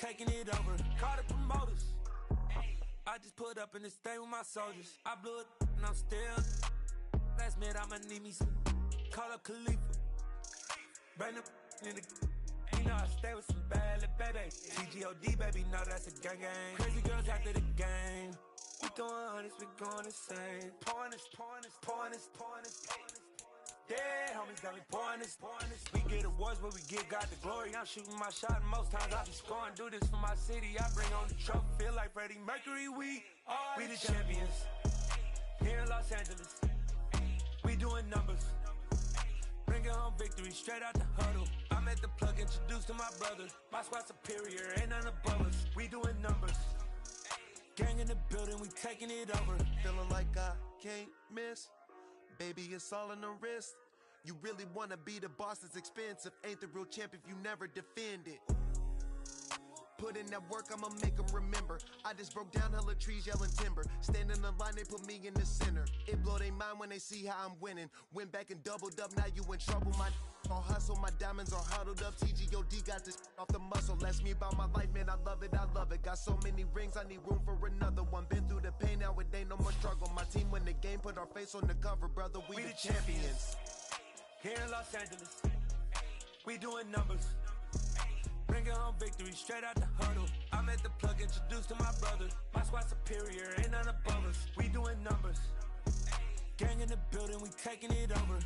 taking it over. Call the promoters. I just put up in this thing with my soldiers. I blew it and I'm still. Last minute I'ma need me some. Call up Khalifa. Bring them in the. You know I stay with some bad little baby. TGOD baby, know that's a gang gang. Crazy girls after the game. We going honest, we going insane. Pouring this. Yeah, homies got me pouring this. We get awards, but we give God the glory. I'm shooting my shot, and most times I be scoring. Do this for my city, I bring on the trophy. Feel like Freddie Mercury, we the champions. Here in Los Angeles, we doing numbers. Bringing home victory, straight out the huddle. I'm at the plug, introduced to my brother. My squad superior, ain't none above us. We doing numbers. Gang in the building, we taking it over. Feeling like I can't miss. Baby, it's all in the wrist. You really wanna be the boss, it's expensive. Ain't the real champ if you never defend it. Put in that work, I'ma make them remember. I just broke down hella trees, yelling timber. Stand in the line, they put me in the center. It blow their mind when they see how I'm winning. Went back and doubled up, now you in trouble. My all hustle, my diamonds are huddled up. TGOD got this off the muscle. Ask me about my life, man, I love it. Got so many rings, I need room for another one. Been through the pain, now it ain't no more struggle. My team win the game, put our face on the cover, brother. We the champions. Here in Los Angeles, we doing numbers. Bringing home victory, straight out the huddle. I'm at the plug, introduced to my brother. My squad superior, ain't none above us. We doing numbers. Gang in the building, we taking it over.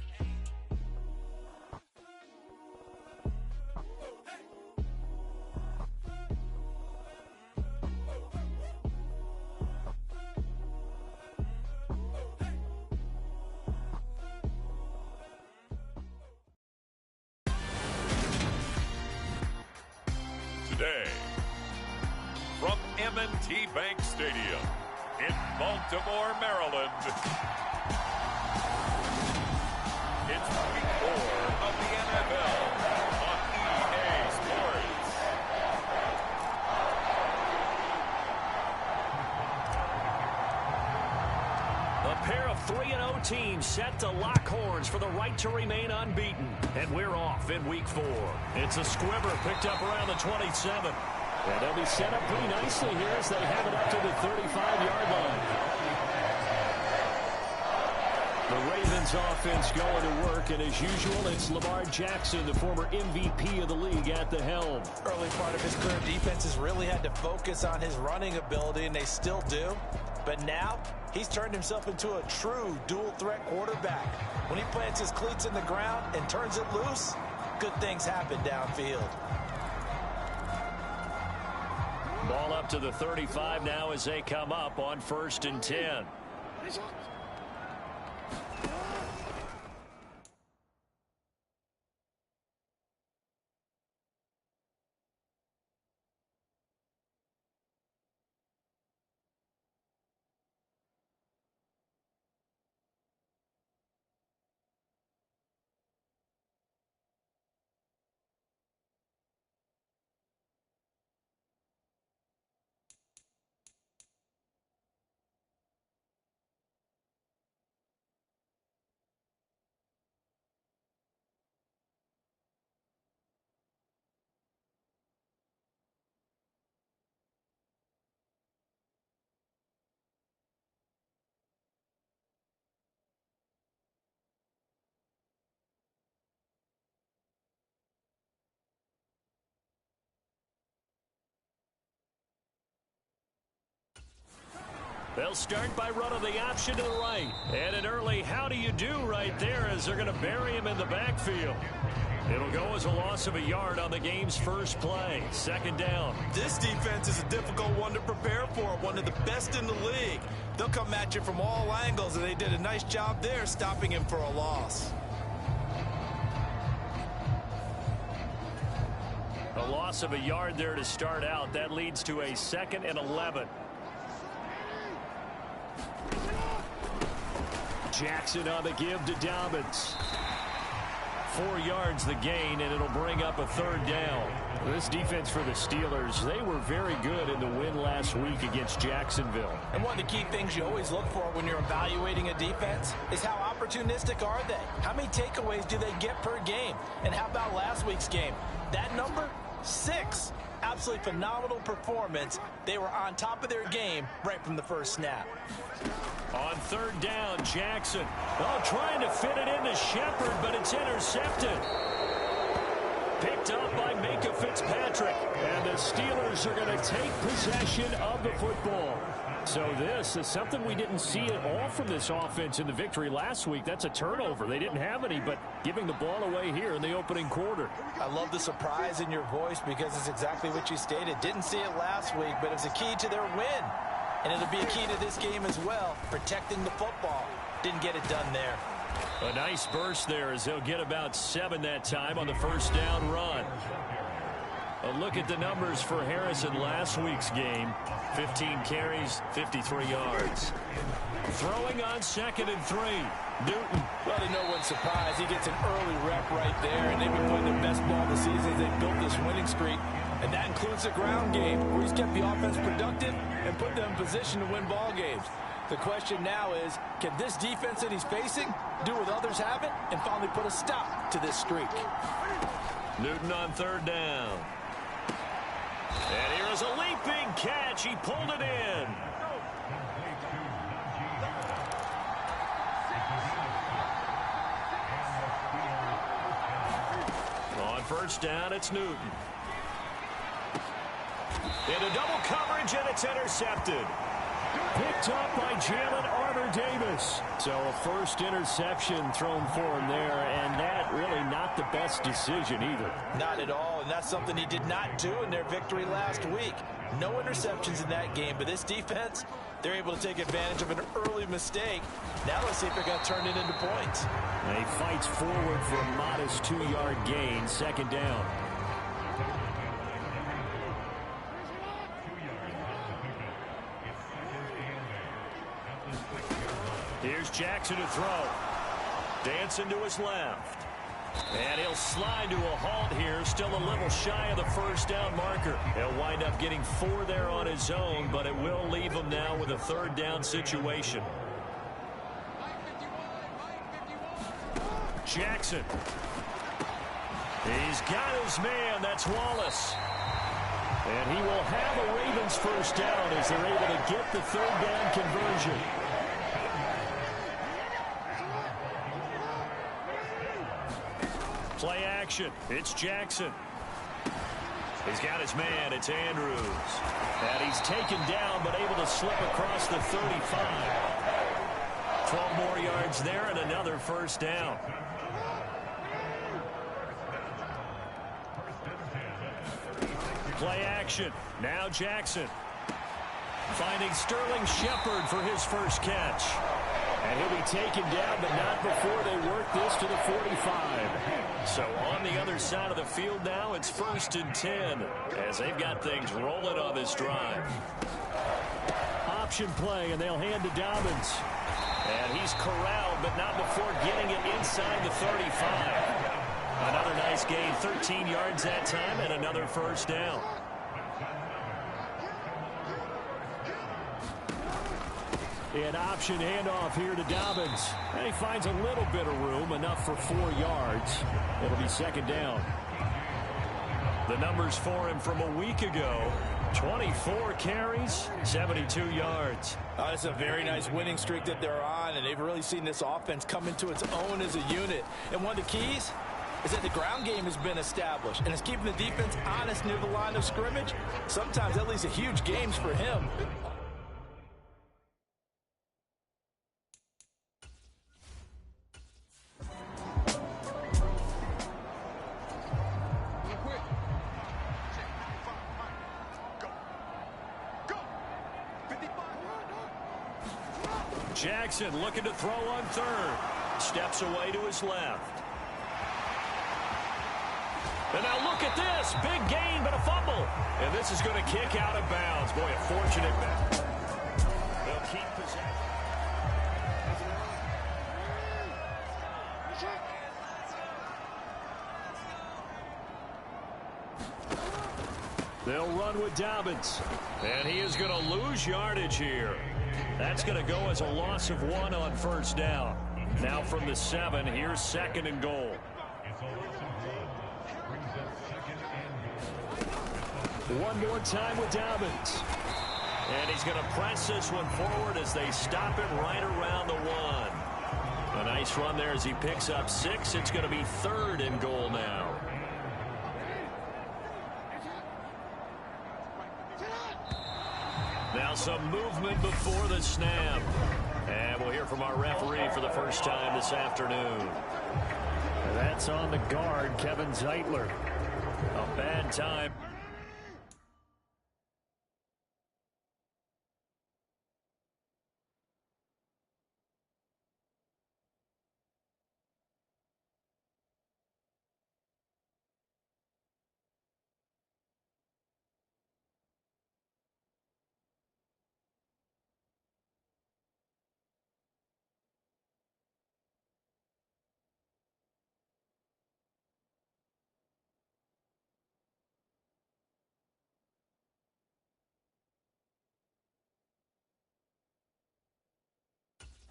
Today, from M&T Bank Stadium in Baltimore, Maryland, it's week 4 of the NFL on EA Sports. A pair of 3-0 teams set to lock horns for the right to remain unbeaten. And we're off in week 4. It's a squibber picked up around the 27. And they'll be set up pretty nicely here as they have it up to the 35-yard line. The Ravens offense going to work, and as usual, it's Lamar Jackson, the former MVP of the league, at the helm. Early part of his career, defenses really had to focus on his running ability, and they still do. But now, he's turned himself into a true dual-threat quarterback. When he plants his cleats in the ground and turns it loose, good things happen downfield. Ball up to the 35 now as they come up on 1st and 10. They'll start by running the option to the right. And an early how do you do right there as they're going to bury him in the backfield. It'll go as a loss of a yard on the game's first play. 2nd down. This defense is a difficult one to prepare for, one of the best in the league. They'll come at you from all angles, and they did a nice job there stopping him for a loss. A loss of a yard there to start out. That leads to a 2nd and 11. Jackson on the give to Dobbins. 4 yards the gain, and it'll bring up a 3rd down. This defense for the Steelers, they were very good in the win last week against Jacksonville. And one of the key things you always look for when you're evaluating a defense is how opportunistic are they? How many takeaways do they get per game? And how about last week's game? That number, 6. absolutely phenomenal performance. They were on top of their game right from the first snap. On third down, Jackson. Oh, trying to fit it into Shepard, but it's intercepted. Picked up by Minka Fitzpatrick. And the Steelers are going to take possession of the football. So this is something we didn't see at all from this offense in the victory last week. That's a turnover. They didn't have any, but giving the ball away here in the opening quarter. I love the surprise in your voice because it's exactly what you stated. Didn't see it last week, but it was a key to their win. And it'll be a key to this game as well, protecting the football. Didn't get it done there. A nice burst there as they'll get about 7 that time on the first down run. A look at the numbers for Harrison last week's game. 15 carries, 53 yards. Throwing on 2nd and 3. Newton. Well, to no one's surprise, he gets an early rep right there, and they've been playing their best ball of the season as they built this winning streak. And that includes the ground game, where he's kept the offense productive and put them in position to win ball games. The question now is, can this defense that he's facing do what others haven't and finally put a stop to this streak? Newton on third down. And here is a leaping catch. He pulled it in. On first down, it's Newton. Into double coverage, and it's intercepted. Picked up by Jalen Armour-Davis. So a first interception thrown for him there, and that really not the best decision either. Not at all, and that's something he did not do in their victory last week. No interceptions in that game, but this defense, they're able to take advantage of an early mistake. Now let's see if they're going to turn it into points. And he fights forward for a modest 2-yard gain, 2nd down. Here's Jackson to throw. Dancing to his left. And he'll slide to a halt here. Still a little shy of the first down marker. He'll wind up getting 4 there on his own, but it will leave him now with a 3rd down situation. Jackson. He's got his man. That's Wallace. And he will have a Ravens first down as they're able to get the 3rd down conversion. Play action. It's Jackson. He's got his man. It's Andrews. And he's taken down but able to slip across the 35. 12 more yards there and another first down. Play action. Now Jackson. Finding Sterling Shepard for his first catch. And he'll be taken down, but not before they work this to the 45. So on the other side of the field now, it's 1st and 10 as they've got things rolling on this drive. Option play, and they'll hand to Dobbins. And he's corralled, but not before getting it inside the 35. Another nice gain, 13 yards that time, and another first down. An option handoff here to Dobbins. And he finds a little bit of room, enough for 4 yards. It'll be 2nd down. The numbers for him from a week ago. 24 carries, 72 yards. It's a very nice winning streak that they're on, and they've really seen this offense come into its own as a unit. And one of the keys is that the ground game has been established, and it's keeping the defense honest near the line of scrimmage. Sometimes that leads to huge games for him. Jackson looking to throw on 3rd. Steps away to his left. And now look at this. Big gain, but a fumble. And this is going to kick out of bounds. Boy, a fortunate bet. They'll keep possession. They'll run with Dobbins. And he is going to lose yardage here. That's going to go as a loss of 1 on first down. Now from the 7, here's 2nd and goal. One more time with Dobbins. And he's going to press this one forward as they stop it right around the 1. A nice run there as he picks up 6. It's going to be 3rd and goal now. Now some movement before the snap. And we'll hear from our referee for the first time this afternoon. That's on the guard, Kevin Zeitler. A bad time.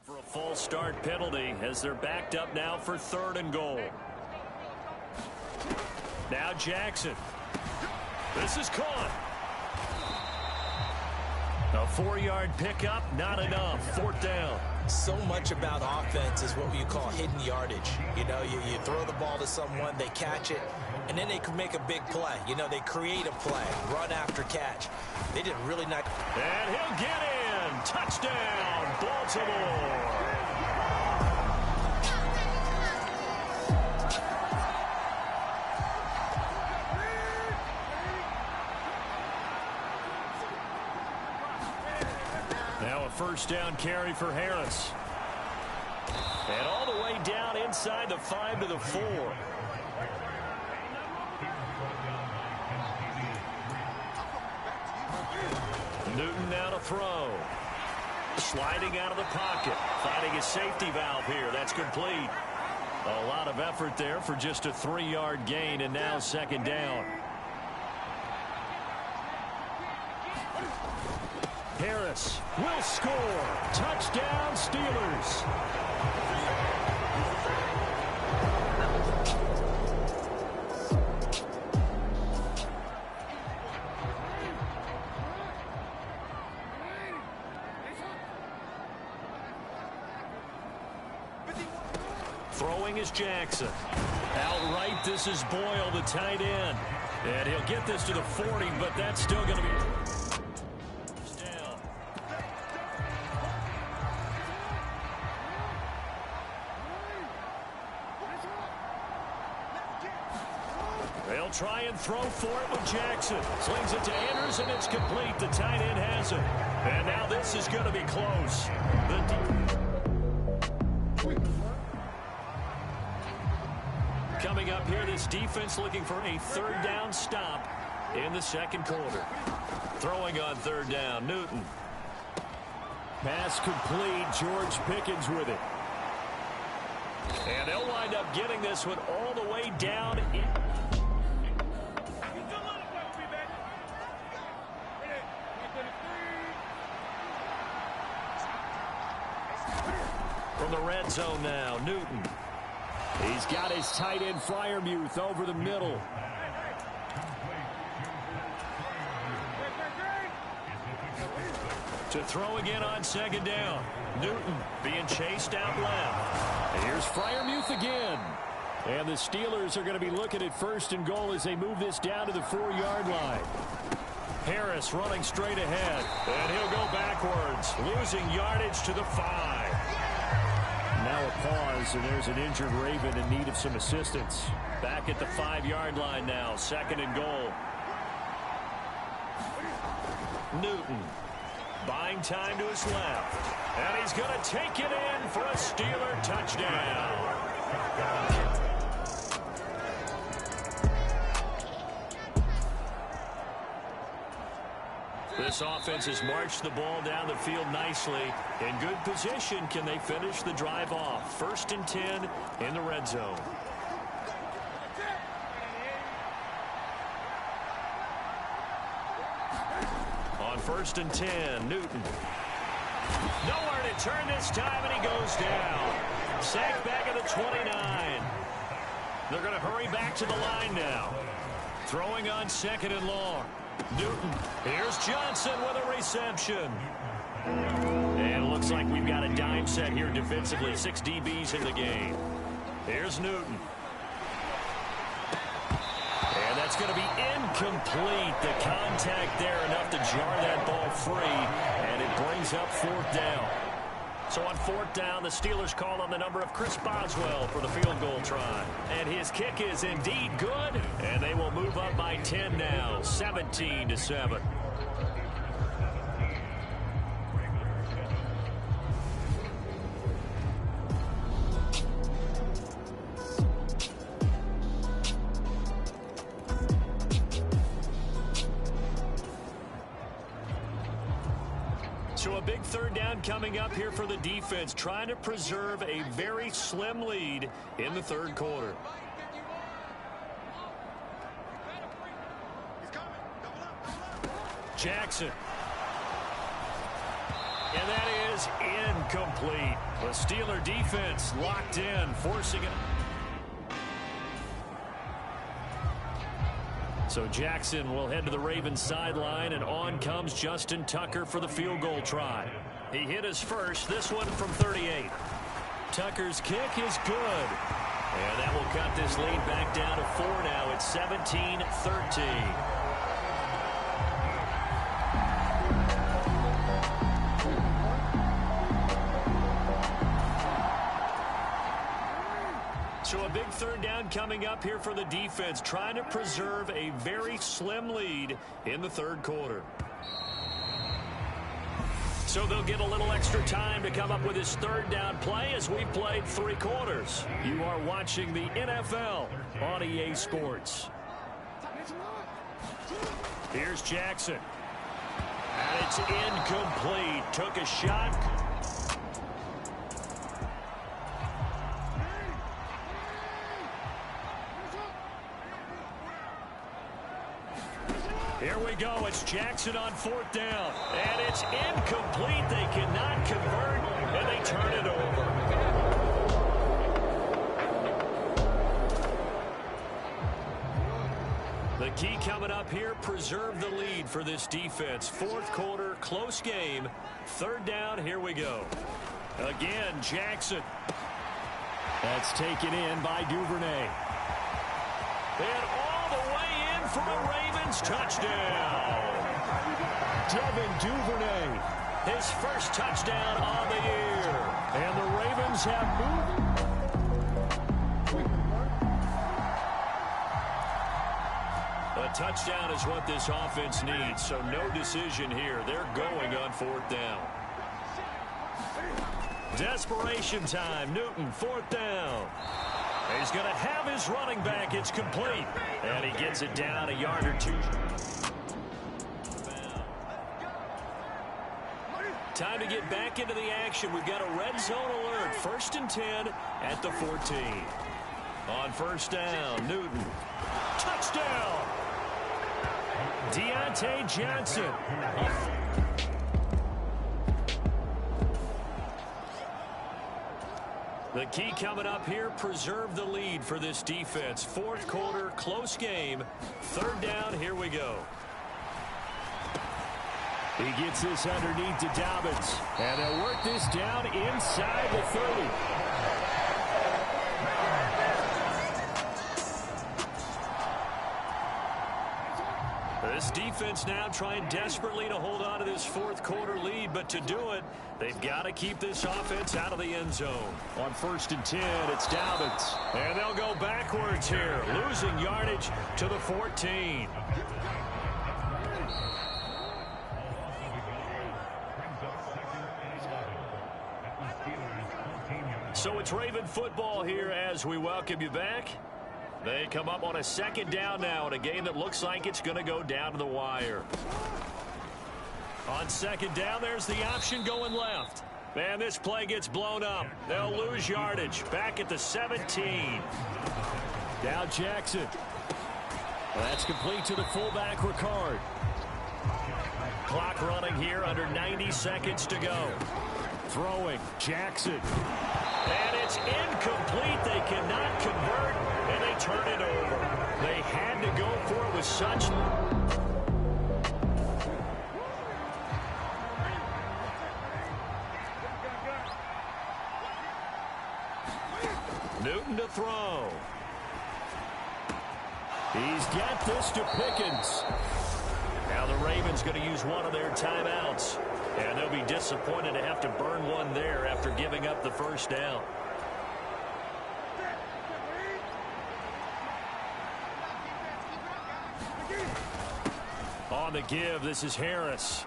For a false start penalty as they're backed up now for 3rd and goal. Now Jackson. This is caught. A 4-yard pickup, not enough. 4th down. So much about offense is what you call hidden yardage. You know, you throw the ball to someone, they catch it, and then they can make a big play. You know, they create a play, run after catch. They did really not. And he'll get in. Touchdown, Baltimore. Now a first down carry for Harris. And all the way down inside the 5 to the 4. Newton now to throw. Sliding out of the pocket. Finding a safety valve here. That's complete. A lot of effort there for just a 3-yard gain, and now 2nd down. Harris will score. Touchdown, Steelers. Throwing is Jackson. Outright, this is Boyle, the tight end. And he'll get this to the 40, but that's still going to be down. They'll try and throw for it with Jackson. Slings it to Anders, and it's complete. The tight end has it. And now this is going to be close. Coming up here, this defense looking for a 3rd down stop in the 2nd quarter. Throwing on 3rd down, Newton. Pass complete, George Pickens with it. And they'll wind up getting this one all the way down in. From the red zone now, Newton. He's got his tight end Freiermuth over the middle. To throw again on 2nd down. Newton being chased out left. And here's Freiermuth again. And the Steelers are going to be looking at 1st and goal as they move this down to the 4-yard line. Harris running straight ahead. And he'll go backwards, losing yardage to the 5. Now a pause, and there's an injured Raven in need of some assistance. Back at the 5-yard line now, 2nd and goal. Newton buying time to his left. And he's going to take it in for a Steeler touchdown. This offense has marched the ball down the field nicely. In good position, can they finish the drive off? 1st and 10 in the red zone. On 1st and 10, Newton. Nowhere to turn this time, and he goes down. Sacked back at the 29. They're going to hurry back to the line now. Throwing on 2nd and long. Newton. Here's Johnson with a reception. And it looks like we've got a dime set here defensively. 6 DBs in the game. Here's Newton. And that's going to be incomplete. The contact there enough to jar that ball free. And it brings up 4th down. So on 4th down, the Steelers call on the number of Chris Boswell for the field goal try. And his kick is indeed good. And they will move up by 10 now, 17-7. So a big 3rd down coming up here for the defense, trying to preserve a very slim lead in the 3rd quarter. Jackson. And that is incomplete. The Steeler defense locked in, forcing it. So Jackson will head to the Ravens sideline, and on comes Justin Tucker for the field goal try. He hit his first, this one from 38. Tucker's kick is good. And that will cut this lead back down to 4 now. It's 17-13. So a big 3rd down coming up here for the defense, trying to preserve a very slim lead in the 3rd quarter. So they'll get a little extra time to come up with his 3rd down play as we've played 3 quarters. You are watching the NFL on EA Sports. Here's Jackson. And it's incomplete. Took a shot. Here we go. It's Jackson on 4th down. And it's incomplete. They cannot convert, and they turn it over. The key coming up here, preserve the lead for this defense. 4th quarter, close game. 3rd down, here we go. Again, Jackson. That's taken in by Duvernay. And all the way in for a Ravens touchdown. Devin Duvernay, his first touchdown on the year. And the Ravens have moved. A touchdown is what this offense needs, so no decision here. They're going on 4th down. Desperation time. Newton, 4th down. He's going to have his running back. It's complete. And he gets it down a yard or 2. Time to get back into the action. We've got a red zone alert. 1st and 10 at the 14. On 1st down, Newton. Touchdown! Deontay Johnson. The key coming up here, preserve the lead for this defense. 4th quarter, close game. 3rd down, here we go. He gets this underneath to Dobbins. And they'll work this down inside the 30. This defense now trying desperately to hold on to this 4th quarter lead, but to do it, they've got to keep this offense out of the end zone. On 1st and 10, it's Dobbins. And they'll go backwards here, losing yardage to the 14. So it's Raven football here as we welcome you back. They come up on a 2nd down now in a game that looks like it's going to go down to the wire. On 2nd down, there's the option going left. And this play gets blown up. They'll lose yardage. Back at the 17. Now Jackson. That's complete to the fullback, Ricard. Clock running here, under 90 seconds to go. Throwing, Jackson. And it's incomplete. They cannot convert, and they turn it over. They had to go for it with such... this to Pickens. Now the Ravens going to use one of their timeouts. And they'll be disappointed to have to burn one there after giving up the first down. On the give, this is Harris.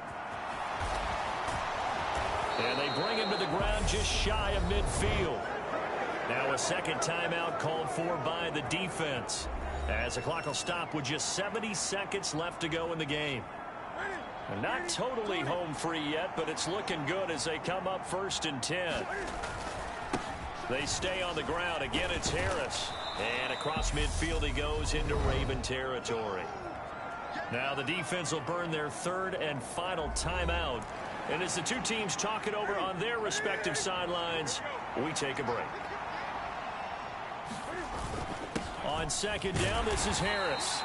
And they bring him to the ground just shy of midfield. Now a second timeout called for by the defense, as the clock will stop with just 70 seconds left to go in the game. And not totally home free yet, but it's looking good as they come up 1st and 10. They stay on the ground. Again, it's Harris. And across midfield he goes into Raven territory. Now the defense will burn their third and final timeout. And as the two teams talk it over on their respective sidelines, we take a break. On second down, this is Harris.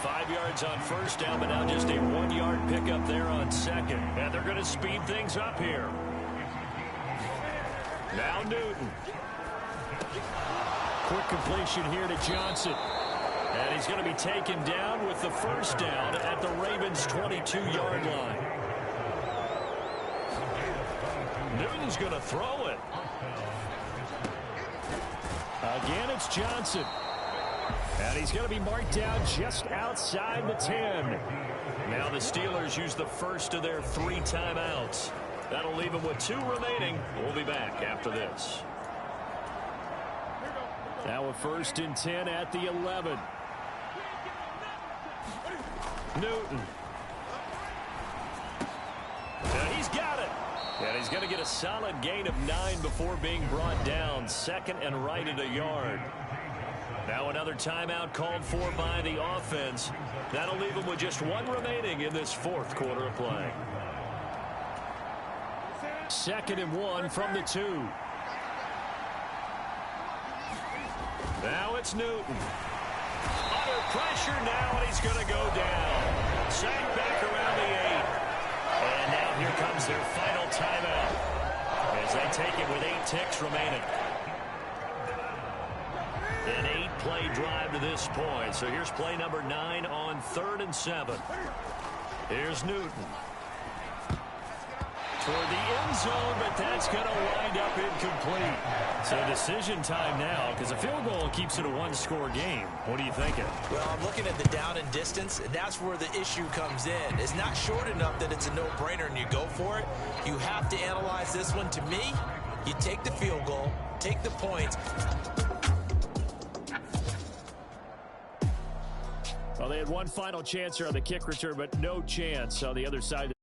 5 yards on first down, but now just a 1-yard pickup there on second. And they're going to speed things up here. Now Newton. Quick completion here to Johnson. And he's going to be taken down with the first down at the Ravens' 22-yard line. Newton's going to throw it. Again, it's Johnson. And he's going to be marked down just outside the 10. Now the Steelers use the first of their 3 timeouts. That'll leave them with 2 remaining. We'll be back after this. Now a 1st and 10 at the 11. Newton. And he's got it. And he's going to get a solid gain of 9 before being brought down. 2nd and right at a yard. Now another timeout called for by the offense. That'll leave them with just 1 remaining in this 4th quarter of play. 2nd and 1 from the 2. Now it's Newton. Under pressure now, and he's going to go down. Sacked back around the 8. And now here comes their final timeout as they take it with 8 ticks remaining. An 8-play drive to this point. So here's play number 9 on 3rd and 7. Here's Newton. Toward the end zone, but that's going to wind up incomplete. So decision time now, because a field goal keeps it a 1-score game. What are you thinking? Well, I'm looking at the down and distance, and that's where the issue comes in. It's not short enough that it's a no-brainer and you go for it. You have to analyze this one. To me, you take the field goal, take the points. Well, they had one final chance here on the kick return, but no chance on the other side of the